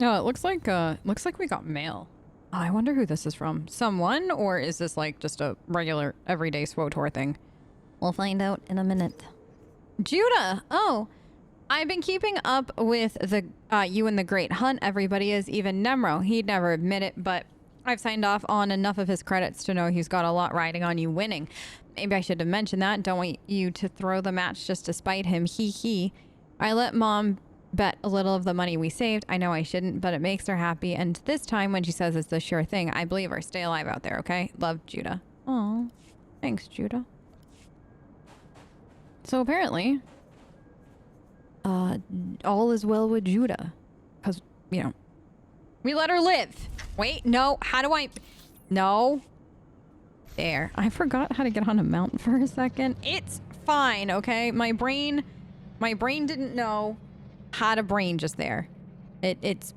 Oh, it looks like we got mail. Oh, I wonder who this is from. Someone, or is this like just a regular everyday SWTOR thing? We'll find out in a minute. Judah! Oh, I've been keeping up with the you and the Great Hunt. Everybody is, even Nemro. He'd never admit it, but I've signed off on enough of his credits to know he's got a lot riding on you winning. Maybe I should have mentioned that. Don't want you to throw the match just to spite him. Hee hee. I let Mom bet a little of the money we saved. I know I shouldn't, but it makes her happy. And this time when she says it's the sure thing, I believe her. Stay alive out there, okay? Love, Judah. Aw. Thanks, Judah. So apparently, all is well with Judah. Because, you know, we let her live. Wait, no. How do I... No. There. I forgot how to get on a mountain for a second. It's fine, okay? My brain didn't know how to brain just there. It's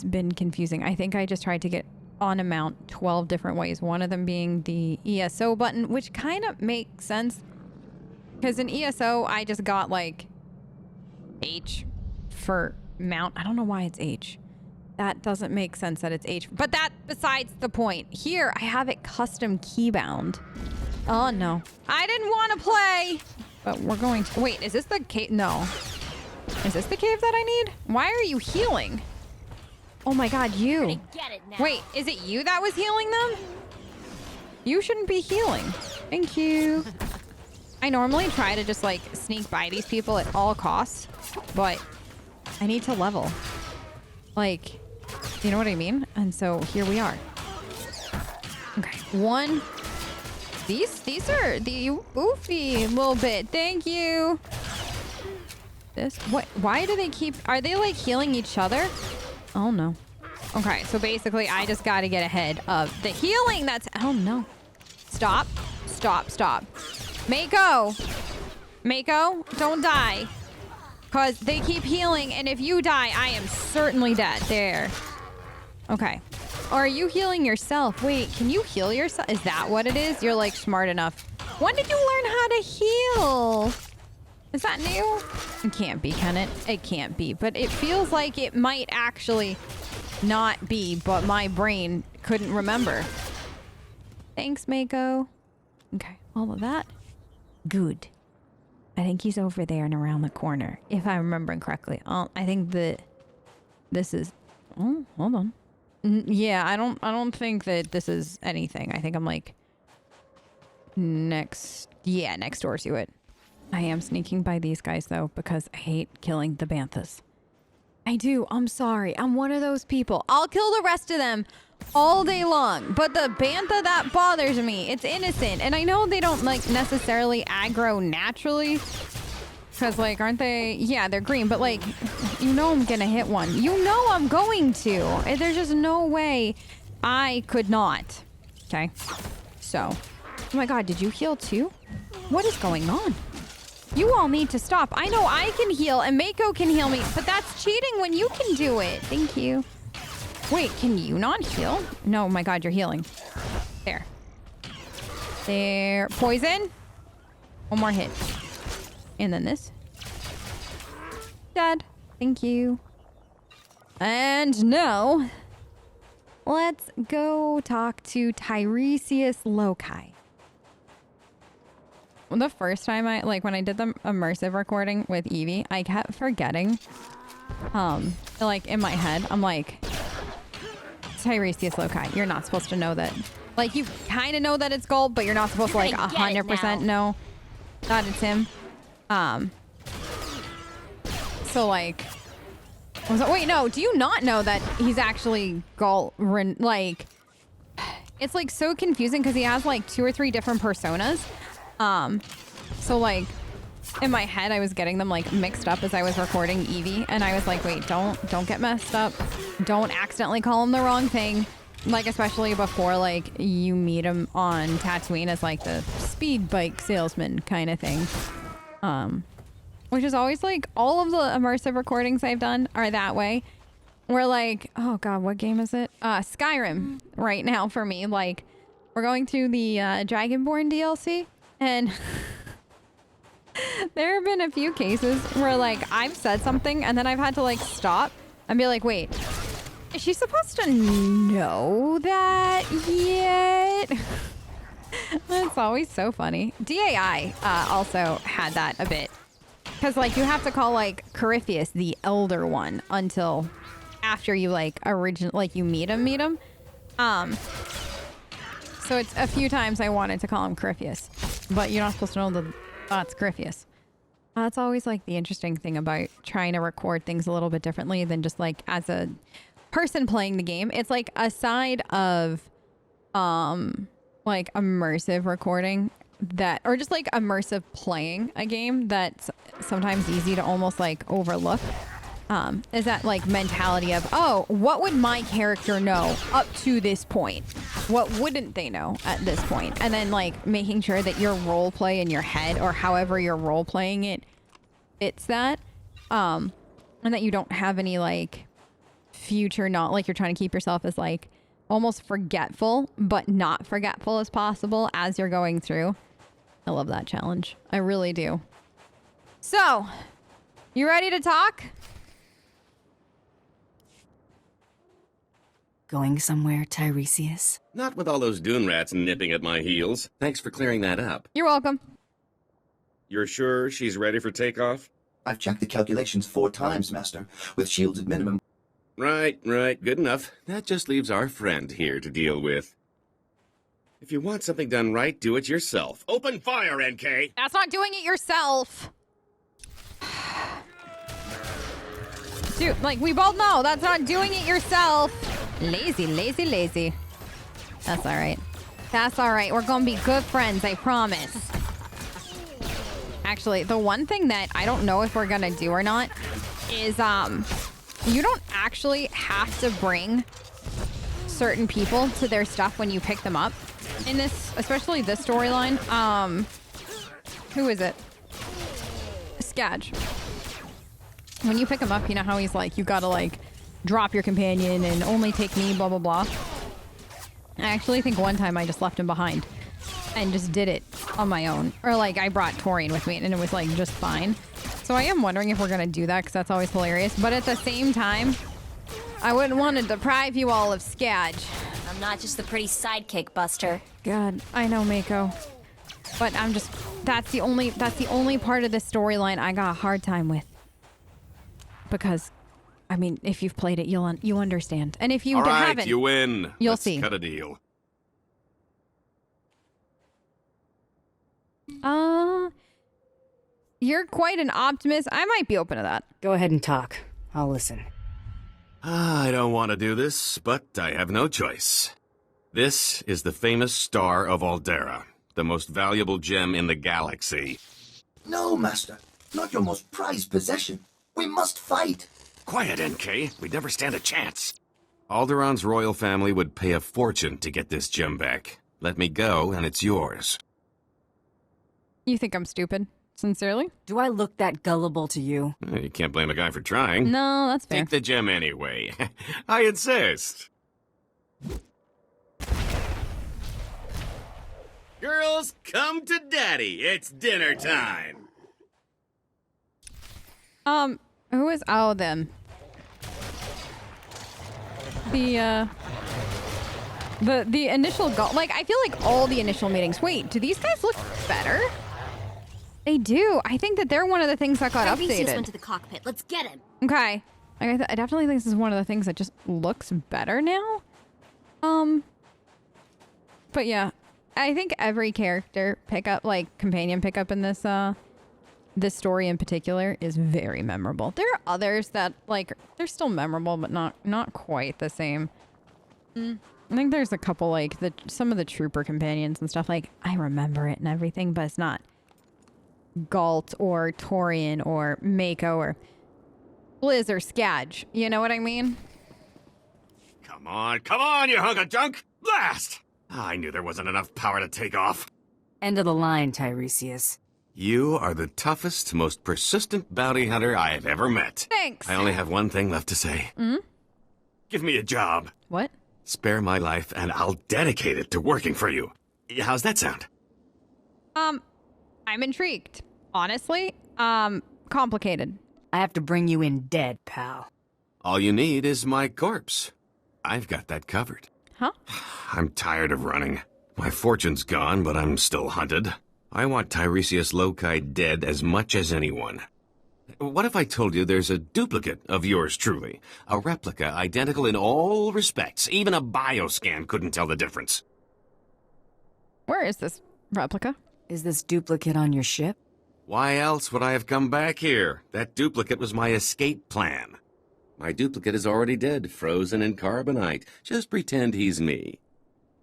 been confusing. I think I just tried to get on a mount 12 different ways. One of them being the ESO button, which kind of makes sense. Because in ESO, I just got like H for mount. I don't know why it's H. That doesn't make sense that it's H. But that besides the point. Here, I have it custom keybound. Oh, no. I didn't want to play. But we're going to... Wait, is this the cave? No. Is this the cave that I need? Why are you healing? Oh my god, you. Wait, is it you that was healing them? You shouldn't be healing. Thank you. I normally try to just like sneak by these people at all costs, but I need to level. Like, you know what I mean? And so here we are. Okay, one. These are the oofy little bit. Thank you. This, what? Why do they keep? Are they like healing each other? Oh no. Okay, so basically I just got to get ahead of the healing. That's oh no. Stop, stop, stop. Mako, don't die. Because they keep healing, and if you die, I am certainly dead. There. Okay. Or are you healing yourself? Wait, can you heal yourself? Is that what it is? You're like smart enough. When did you learn how to heal? Is that new? It can't be, can it? It can't be, but it feels like it might actually not be, but my brain couldn't remember. Thanks, Mako. Okay, all of that. Good. I think he's over there and around the corner, if I'm remembering correctly. I think that this is... Oh, hold on. Yeah, I don't think that this is anything. I think I'm like... next door to it. I am sneaking by these guys, though, because I hate killing the banthas. I do. I'm sorry. I'm one of those people. I'll kill the rest of them all day long, but the bantha, that bothers me. It's innocent, and I know they don't like necessarily aggro naturally, because like aren't they? Yeah, they're green, but like you know I'm gonna hit one. You know I'm going to. There's just no way I could not. Okay, so oh my god, did you heal too? What is going on? You all need to stop. I know I can heal and Mako can heal me, but that's cheating when you can do it. Thank you. Wait, can you not heal? No, my god, you're healing. There. There. Poison. One more hit. And then this. Dead. Thank you. And now, let's go talk to Tiresias Loci. The first time when I did the immersive recording with Evie, I kept forgetting, like in my head, I'm like, Tiresias Loci, you're not supposed to know that. Like, you kind of know that it's Gault, but you're not supposed to like 100% know that it's him. So like, I was like, wait, no, do you not know that he's actually Gault? Like, it's like so confusing because he has like 2 or 3 different personas. So like in my head I was getting them like mixed up as I was recording Evie, and I was like, wait, don't get messed up, don't accidentally call him the wrong thing, like especially before like you meet him on Tatooine as like the speed bike salesman kind of thing, which is always like all of the immersive recordings I've done are that way. We're like, oh god, what game is it? Skyrim right now for me. Like, we're going through the Dragonborn DLC. And there have been a few cases where like I've said something and then I've had to like stop and be like, wait, Is she supposed to know that yet? That's always so funny. DAI also had that a bit. Because, like, you have to call, like, Corypheus the elder one until after you, like, you meet him. So it's a few times I wanted to call him Corypheus. But you're not supposed to know that that's Corypheus. That's always, like, the interesting thing about trying to record things a little bit differently than just, like, as a person playing the game. It's, like, a side of, like, immersive recording that, or just, like, immersive playing a game that's sometimes easy to almost, like, overlook. Is that, like, mentality of, oh, what would my character know up to this point? What wouldn't they know at this point? And then, like, making sure that your role play in your head or however you're role playing it fits that. And that you don't have any, like, future, not like you're trying to keep yourself as, like, almost forgetful, but not forgetful as possible as you're going through. I love that challenge. I really do. So, you ready to talk? Going somewhere, Tiresias? Not with all those dune rats nipping at my heels. Thanks for clearing that up. You're welcome. You're sure she's ready for takeoff? I've checked the calculations 4 times, Master, with shields at minimum. Right. Good enough. That just leaves our friend here to deal with. If you want something done right, do it yourself. Open fire, NK! That's not doing it yourself. Dude, like, we both know that's not doing it yourself. Lazy. That's all right. That's all right. We're gonna be good friends, I promise. Actually, the one thing that I don't know if we're gonna do or not is, you don't actually have to bring certain people to their stuff when you pick them up. In this, especially this storyline, who is it? Skadge. When you pick him up, you know how he's like, you gotta, like, drop your companion and only take me, blah, blah, blah. I actually think one time I just left him behind and just did it on my own. Or, like, I brought Torian with me and it was, like, just fine. So I am wondering if we're gonna do that because that's always hilarious. But at the same time, I wouldn't want to deprive you all of Skadge. I'm not just the pretty sidekick, Buster. God, I know, Mako. But I'm just, that's the only part of this storyline I got a hard time with. Because, I mean, if you've played it, you understand. And if you haven't, all right, you win. Let's see. Cut a deal. You're quite an optimist. I might be open to that. Go ahead and talk. I'll listen. I don't want to do this, but I have no choice. This is the famous Star of Aldera, the most valuable gem in the galaxy. No, Master. Not your most prized possession. We must fight. Quiet, NK. We'd never stand a chance. Alderon's royal family would pay a fortune to get this gem back. Let me go, and it's yours. You think I'm stupid? Sincerely? Do I look that gullible to you? You can't blame a guy for trying. No, that's fair. Take the gem anyway. I insist. Girls, come to Daddy. It's dinner time. Who is them? The initial Gault, like, I feel like all the initial meetings. Wait, do these guys look better? They do. I think that they're one of the things that got updated. Went to the cockpit. Let's get him. Okay. I definitely think this is one of the things that just looks better now. But yeah, I think every character pickup, like companion pickup in this this story in particular, is very memorable. There are others that, like, they're still memorable, but not quite the same. I think there's a couple, like some of the trooper companions and stuff. Like, I remember it and everything, but it's not Gault or Torian or Mako or Blizz or Skadge. You know what I mean? Come on, you hunk of junk! Blast! I knew there wasn't enough power to take off. End of the line, Tiresias. You are the toughest, most persistent bounty hunter I have ever met. Thanks. I only have one thing left to say. Give me a job. What? Spare my life, and I'll dedicate it to working for you. How's that sound? I'm intrigued. Honestly, complicated. I have to bring you in dead, pal. All you need is my corpse. I've got that covered. Huh? I'm tired of running. My fortune's gone, but I'm still hunted. I want Tiresias Loci dead as much as anyone. What if I told you there's a duplicate of yours truly? A replica identical in all respects. Even a bioscan couldn't tell the difference. Where is this replica? Is this duplicate on your ship? Why else would I have come back here? That duplicate was my escape plan. My duplicate is already dead, frozen in carbonite. Just pretend he's me.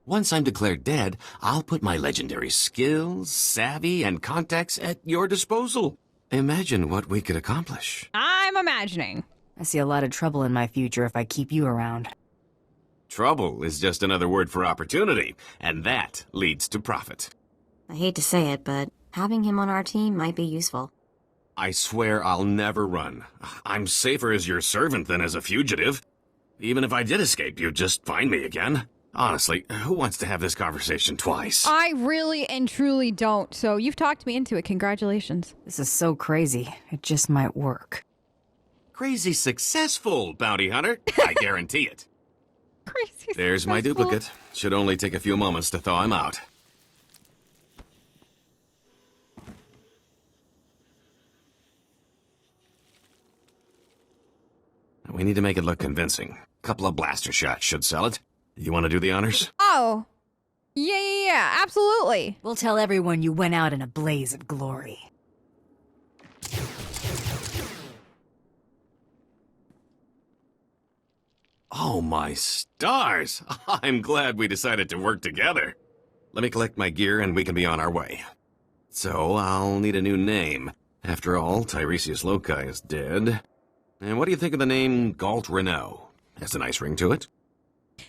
Once I'm declared dead, I'll put my legendary skills, savvy, and contacts at your disposal. Imagine what we could accomplish. I'm imagining. I see a lot of trouble in my future if I keep you around. Trouble is just another word for opportunity, and that leads to profit. I hate to say it, but having him on our team might be useful. I swear I'll never run. I'm safer as your servant than as a fugitive. Even if I did escape, you'd just find me again. Honestly, who wants to have this conversation twice? I really and truly don't, so you've talked me into it. Congratulations. This is so crazy. It just might work. Crazy successful, Bounty Hunter. I guarantee it. Crazy. There's my successful. duplicate. Should only take a few moments to thaw him out. We need to make it look convincing. Couple of blaster shots should sell it. You want to do the honors? Oh. Yeah, absolutely. We'll tell everyone you went out in a blaze of glory. Oh, my stars! I'm glad we decided to work together. Let me collect my gear and we can be on our way. So, I'll need a new name. After all, Tiresias Loci is dead. And what do you think of the name Gault Renault? Has a nice ring to it.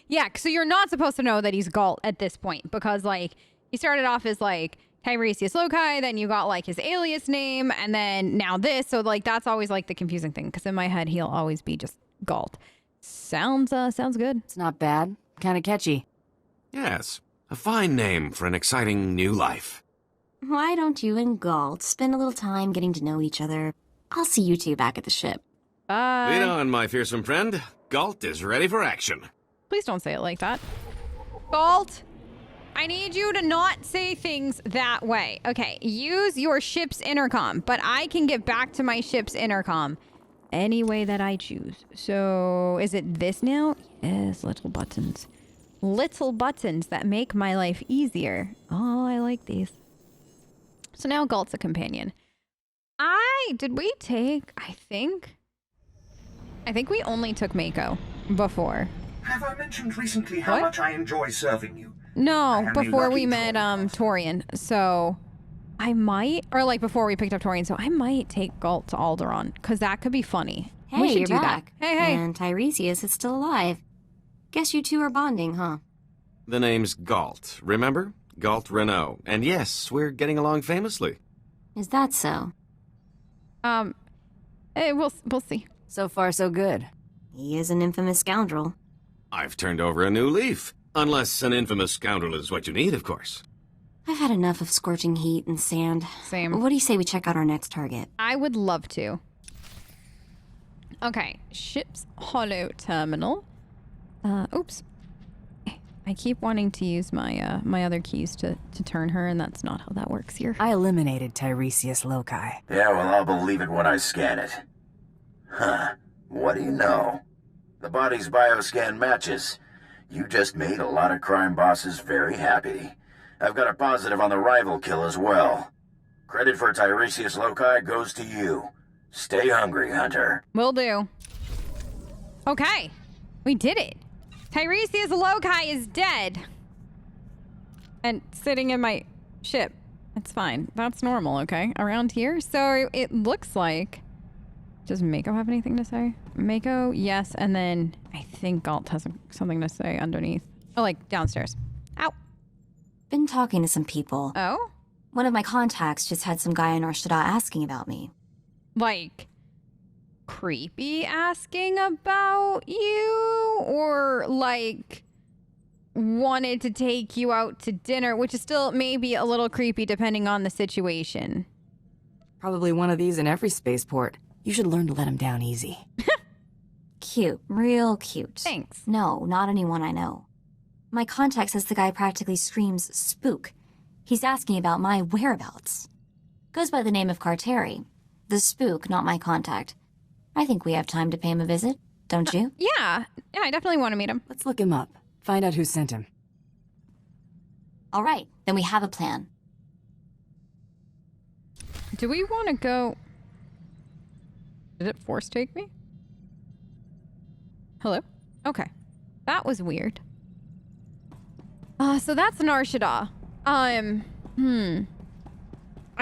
Yeah, so you're not supposed to know that he's Gault at this point because, like, he started off as, like, Tiresias Loci, then you got, like, his alias name, and then now this. So, like, that's always, like, the confusing thing because in my head, he'll always be just Gault. Sounds good. It's not bad. Kind of catchy. Yes, a fine name for an exciting new life. Why don't you and Gault spend a little time getting to know each other? I'll see you two back at the ship. Bye. Lead on, my fearsome friend. Gault is ready for action. Please don't say it like that. Gault, I need you to not say things that way. Okay, use your ship's intercom, but I can get back to my ship's intercom any way that I choose. So, is it this now? Yes, little buttons. Little buttons that make my life easier. Oh, I like these. So now Gault's a companion. Did we take, I think we only took Mako before. Have I mentioned recently how What? much I enjoy serving you? I No, am a before we lucky met Torian. Torian. So I might, or like before we picked up Torian, so I might take Gault to Alderaan, because that could be funny. Hey, we should you're do back. that. Hey. And Tiresias is still alive. Guess you two are bonding, huh? The name's Gault, remember? Gault Renault. And yes, we're getting along famously. Is that so? Hey, we'll see. So far, so good. He is an infamous scoundrel. I've turned over a new leaf. Unless an infamous scoundrel is what you need, of course. I've had enough of scorching heat and sand. Same. What do you say we check out our next target? I would love to. Okay, ship's hollow terminal. Oops. I keep wanting to use my my other keys to turn her, and that's not how that works here. I eliminated Tiresias Loci. Yeah, well, I'll believe it when I scan it. Huh. What do you know? The body's bioscan matches. You just made a lot of crime bosses very happy. I've got a positive on the rival kill as well. Credit for Tiresias Loci goes to you. Stay hungry, Hunter. Will do. Okay, we did it. Tiresias Loci is dead. And sitting in my ship. It's fine. That's normal, okay? Around here. So it looks like... Does Mako have anything to say? Mako, yes. And then I think Gault has something to say underneath. Oh, like downstairs. Ow. Been talking to some people. Oh? One of my contacts just had some guy in Arshada asking about me. Like... creepy asking about you, or like wanted to take you out to dinner, which is still maybe a little creepy depending on the situation. Probably one of these in every spaceport. You should learn to let him down easy. Cute. Real cute. Thanks. No, not anyone I know. My contact says the guy practically screams spook. He's asking about my whereabouts. Goes by the name of Carteri. The spook, not my contact. I think we have time to pay him a visit, don't you? Yeah, I definitely want to meet him. Let's look him up. Find out who sent him. All right, then we have a plan. Do we want to go... Did it force take me? Hello? Okay. That was weird. So that's Narshada. I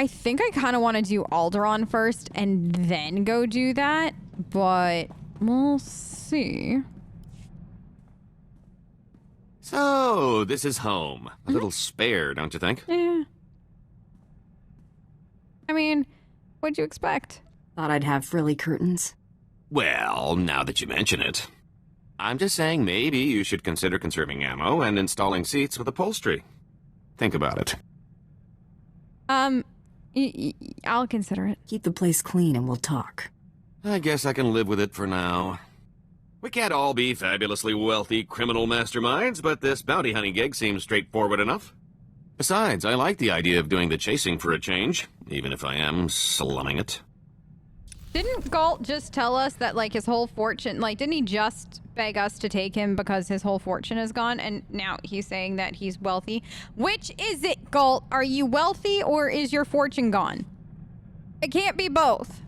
think I kind of want to do Alderaan first and then go do that, but we'll see. So, this is home. A little spare, don't you think? Yeah. I mean, what'd you expect? Thought I'd have frilly curtains. Well, now that you mention it. I'm just saying maybe you should consider conserving ammo and installing seats with upholstery. Think about it. I'll consider it. Keep the place clean and we'll talk. I guess I can live with it for now. We can't all be fabulously wealthy criminal masterminds, but this bounty hunting gig seems straightforward enough. Besides, I like the idea of doing the chasing for a change, even if I am slumming it. Didn't Gault just tell us that, like, his whole fortune, like, didn't he just beg us to take him because his whole fortune is gone, and now he's saying that he's wealthy? Which is it, Gault? Are you wealthy or is your fortune gone? It can't be both.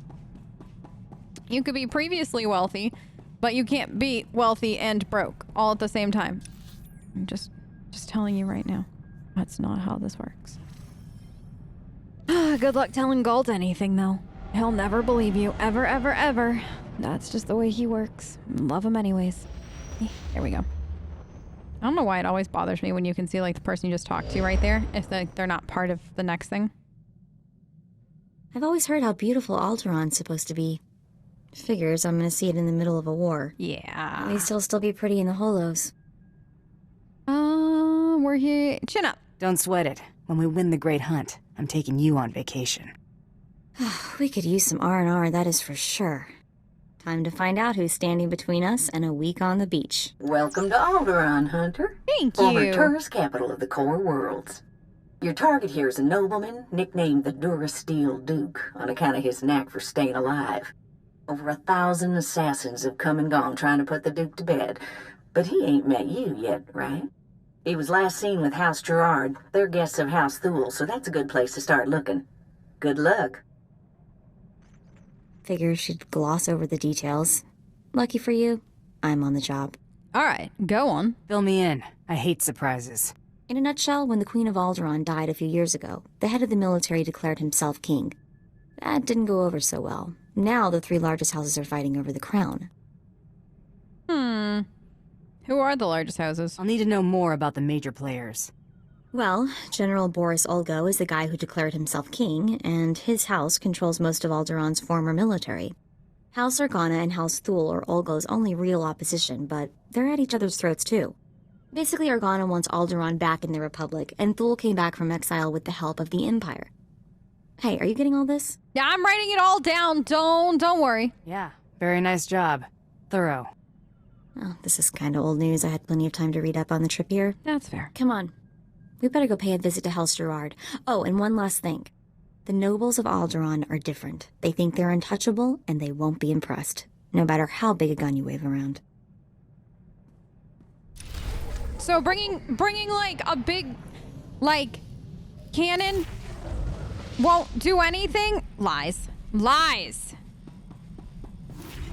You could be previously wealthy, but you can't be wealthy and broke all at the same time. I'm just telling you right now. That's not how this works. Good luck telling Gault anything, though. He'll never believe you. Ever, ever, ever. That's just the way he works. Love him anyways. There we go. I don't know why it always bothers me when you can see, like, the person you just talked to right there, if they're not part of the next thing. I've always heard how beautiful Alderaan's supposed to be. Figures I'm gonna see it in the middle of a war. Yeah. At least he'll still be pretty in the holos. We're here. Chin up. Don't sweat it. When we win the Great Hunt, I'm taking you on vacation. We could use some R&R, that is for sure. Time to find out who's standing between us and a week on the beach. Welcome to Alderaan, Hunter. Thank Former you. tourist capital of the core worlds. Your target here is a nobleman nicknamed the Durasteel Duke on account of his knack for staying alive. Over 1,000 assassins have come and gone trying to put the Duke to bed, but he ain't met you yet, right? He was last seen with House Gerard. They're guests of House Thule, so that's a good place to start looking. Good luck. Figure she'd gloss over the details. Lucky for you, I'm on the job. All right, go on. Fill me in. I hate surprises. In a nutshell, when the Queen of Alderaan died a few years ago, the head of the military declared himself king. That didn't go over so well. Now the three largest houses are fighting over the crown. Who are the largest houses? I'll need to know more about the major players. Well, General Boris Olgo is the guy who declared himself king, and his house controls most of Alderaan's former military. House Organa and House Thule are Olgo's only real opposition, but they're at each other's throats too. Basically, Organa wants Alderaan back in the Republic, and Thule came back from exile with the help of the Empire. Hey, are you getting all this? Yeah, I'm writing it all down. Don't worry. Yeah, very nice job. Thorough. Oh, this is kind of old news. I had plenty of time to read up on the trip here. That's fair. Come on. We better go pay a visit to House Gerard. Oh, and one last thing. The nobles of Alderaan are different. They think they're untouchable, and they won't be impressed, no matter how big a gun you wave around. So bringing like a big, like, cannon won't do anything? Lies.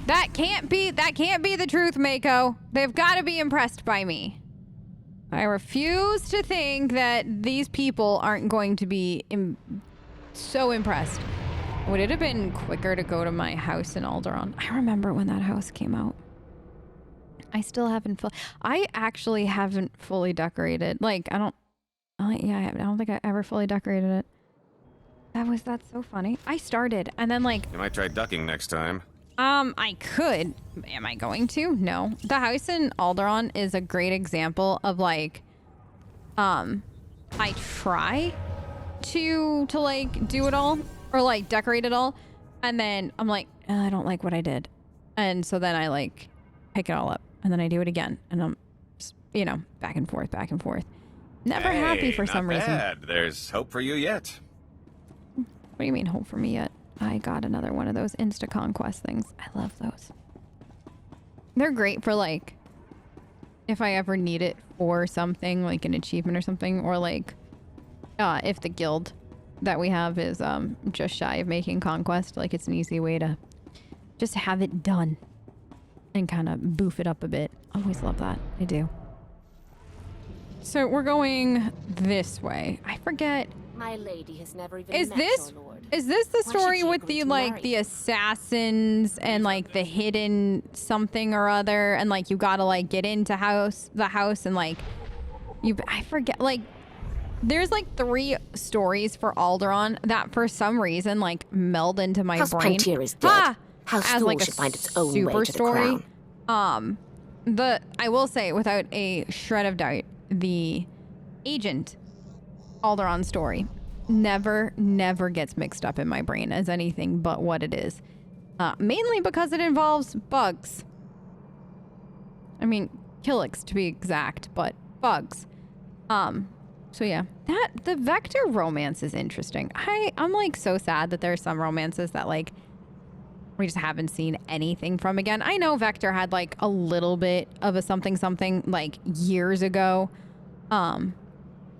That can't be the truth, Mako. They've got to be impressed by me. I refuse to think that these people aren't going to be so impressed. Would it have been quicker to go to my house in Alderaan? I remember when that house came out. I actually haven't fully decorated. Like, I don't think I ever fully decorated it. That's so funny. I started, and then, like... You might try ducking next time. I could. Am I going to? No. The house in Alderaan is a great example of, like, I try to like, do it all, or, like, decorate it all, and then I'm like, I don't like what I did. And so then I, like, pick it all up, and then I do it again, and I'm, just, you know, back and forth, back and forth. Never happy for some reason. Bad. There's hope for you yet. What do you mean, hope for me yet? I got another one of those Insta Conquest things. I love those. They're great for, like, if I ever need it for something, like an achievement or something, or, like, if the guild that we have is just shy of making Conquest. Like, it's an easy way to just have it done and kind of boof it up a bit. Always love that. I do. So we're going this way. I forget. My lady has never even Is met this your lord. is this the Why should story she with agree the to like marry? the assassins and like the hidden something or other, and like you gotta like get into the house and like I forget, like there's like 3 stories for Alderaan that for some reason like meld into my House brain. Pantier is dead. House as Thule like a should find its own super way to the story. crown. I will say without a shred of doubt, the agent Alderaan story never gets mixed up in my brain as anything but what it is. Mainly because it involves bugs. I mean, Killix to be exact, but bugs. So yeah, the Vector romance is interesting. I'm like so sad that there are some romances that like we just haven't seen anything from again. I know Vector had like a little bit of a something like years ago,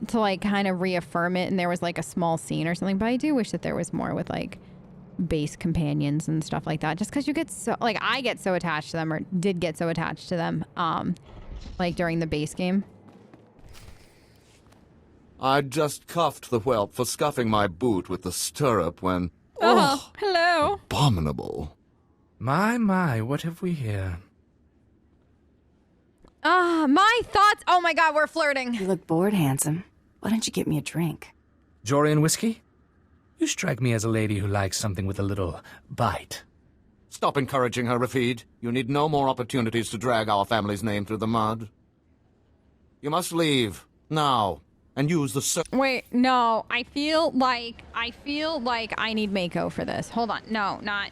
to like kind of reaffirm it, and there was like a small scene or something, but I do wish that there was more with like base companions and stuff like that, just because you get so like I get so attached to them, or did get so attached to them like during the base game. I just cuffed the whelp for scuffing my boot with the stirrup when... Oh, hello. Abominable. My, what have we here? My thoughts. Oh my god, we're flirting. You look bored, handsome. Why don't you get me a drink? Jorian whiskey? You strike me as a lady who likes something with a little bite. Stop encouraging her, Rafid. You need no more opportunities to drag our family's name through the mud. You must leave, now, and use the... Wait, no. I feel like I need Mako for this. Hold on. No, not...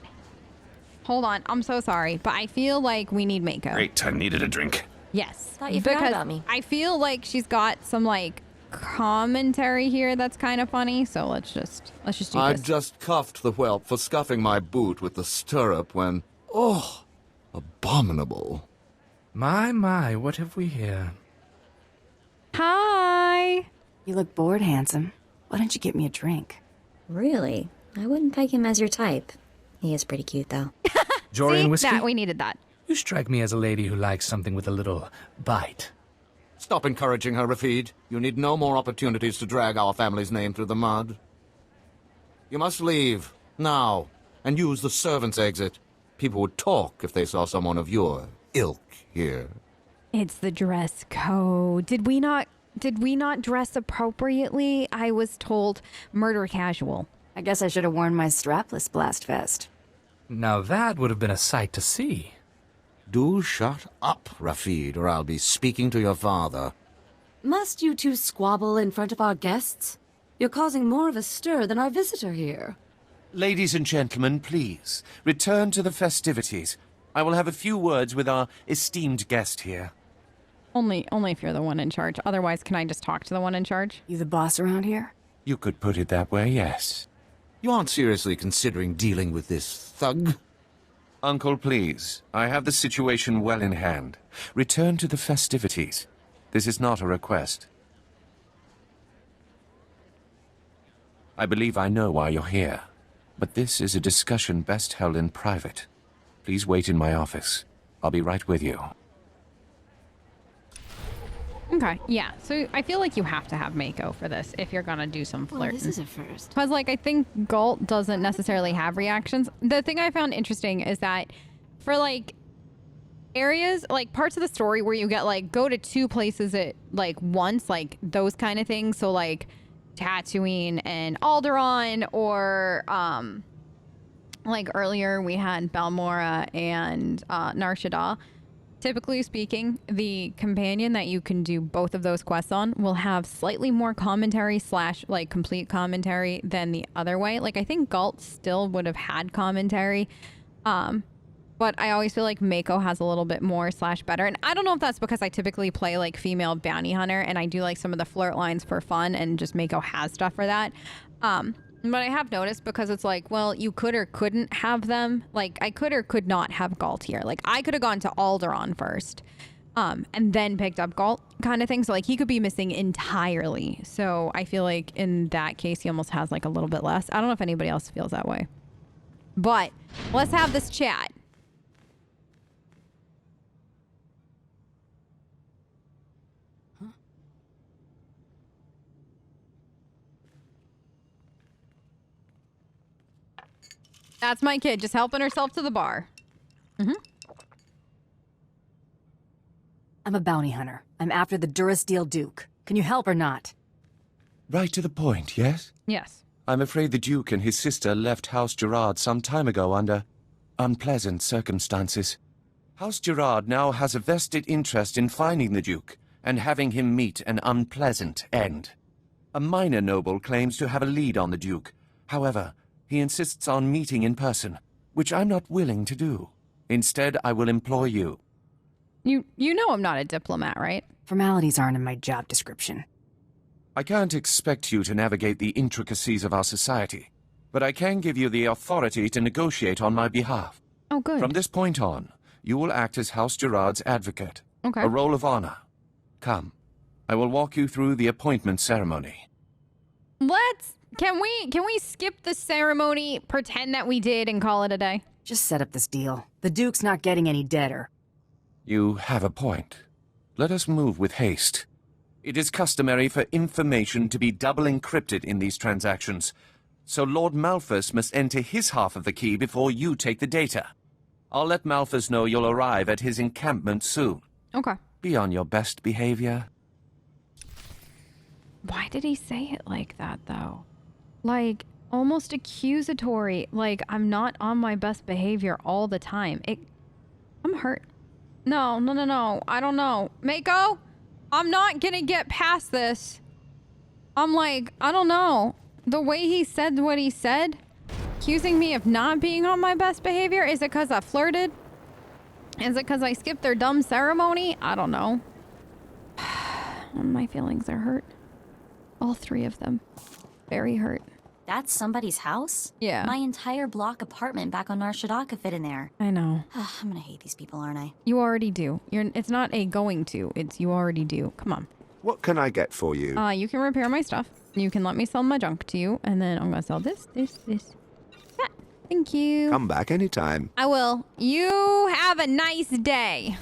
Hold on. I'm so sorry, but I feel like we need Mako. Great, I needed a drink. Yes. Thought you forgot about me. I feel like she's got some like commentary here that's kind of funny, so let's just do I this. just cuffed the whelp for scuffing my boot with the stirrup when... Oh, abominable. My, what have we here? Hi. You look bored, handsome. Why don't you get me a drink? Really? I wouldn't peg him as your type. He is pretty cute, though. Jorian See? whiskey? That, we needed that. You strike me as a lady who likes something with a little bite. Stop encouraging her, Rafid. You need no more opportunities to drag our family's name through the mud. You must leave, now, and use the servants' exit. People would talk if they saw someone of your ilk here. It's the dress code. Did we not dress appropriately? I was told murder casual. I guess I should have worn my strapless blast vest. Now that would have been a sight to see. Do shut up, Rafid, or I'll be speaking to your father. Must you two squabble in front of our guests? You're causing more of a stir than our visitor here. Ladies and gentlemen, please, return to the festivities. I will have a few words with our esteemed guest here. Only if you're the one in charge. Otherwise, can I just talk to the one in charge? You the boss around here? You could put it that way, yes. You aren't seriously considering dealing with this thug? Uncle, please. I have the situation well in hand. Return to the festivities. This is not a request. I believe I know why you're here, but this is a discussion best held in private. Please wait in my office. I'll be right with you. Okay, yeah. So I feel like you have to have Mako for this if you're gonna do some Well, flirting. this is a first. Because, like, I think Gault doesn't necessarily have reactions. The thing I found interesting is that for, like, areas, like, parts of the story where you get, like, go to 2 places at, like, once, like, those kind of things. So, like, Tatooine and Alderaan, or, like, earlier we had Balmora and Nar Shaddaa. Typically speaking, the companion that you can do both of those quests on will have slightly more commentary / like complete commentary than the other way. Like, I think Gault still would have had commentary, but I always feel like Mako has a little bit more / better. And I don't know if that's because I typically play like female bounty hunter and I do like some of the flirt lines for fun, and just Mako has stuff for that. But I have noticed, because it's like, well, you could or couldn't have them. Like, I could or could not have Gault here. Like, I could have gone to Alderaan first, and then picked up Gault kind of thing. So, like, he could be missing entirely. So, I feel like in that case, he almost has, like, a little bit less. I don't know if anybody else feels that way. But let's have this chat. That's my kid, just helping herself to the bar. I'm a bounty hunter. I'm after the Durasteel Duke. Can you help or not? Right to the point, yes? Yes. I'm afraid the Duke and his sister left House Gerard some time ago under unpleasant circumstances. House Gerard now has a vested interest in finding the Duke and having him meet an unpleasant end. A minor noble claims to have a lead on the Duke. However, he insists on meeting in person, which I'm not willing to do. Instead, I will employ you. You know I'm not a diplomat, right? Formalities aren't in my job description. I can't expect you to navigate the intricacies of our society, but I can give you the authority to negotiate on my behalf. Oh, good. From this point on, you will act as House Gerard's advocate. Okay. A role of honor. Come, I will walk you through the appointment ceremony. Can we skip the ceremony, pretend that we did, and call it a day? Just set up this deal. The Duke's not getting any deader. You have a point. Let us move with haste. It is customary for information to be double encrypted in these transactions, so Lord Malphus must enter his half of the key before you take the data. I'll let Malphus know you'll arrive at his encampment soon. Okay. Be on your best behavior. Why did he say it like that, though? Like, almost accusatory. Like, I'm not on my best behavior all the time. I'm hurt. No. I don't know. Mako? I'm not gonna get past this. I'm like, I don't know. The way he said what he said, accusing me of not being on my best behavior, is it because I flirted? Is it because I skipped their dumb ceremony? I don't know. My feelings are hurt. All 3 of them. Very hurt. That's somebody's house? Yeah. My entire block apartment back on Nar Shaddaa could fit in there. I know. I'm gonna hate these people, aren't I? You already do. It's not a going to. It's you already do. Come on. What can I get for you? You can repair my stuff. You can let me sell my junk to you, and then I'm gonna sell this. Yeah. Thank you. Come back anytime. I will. You have a nice day.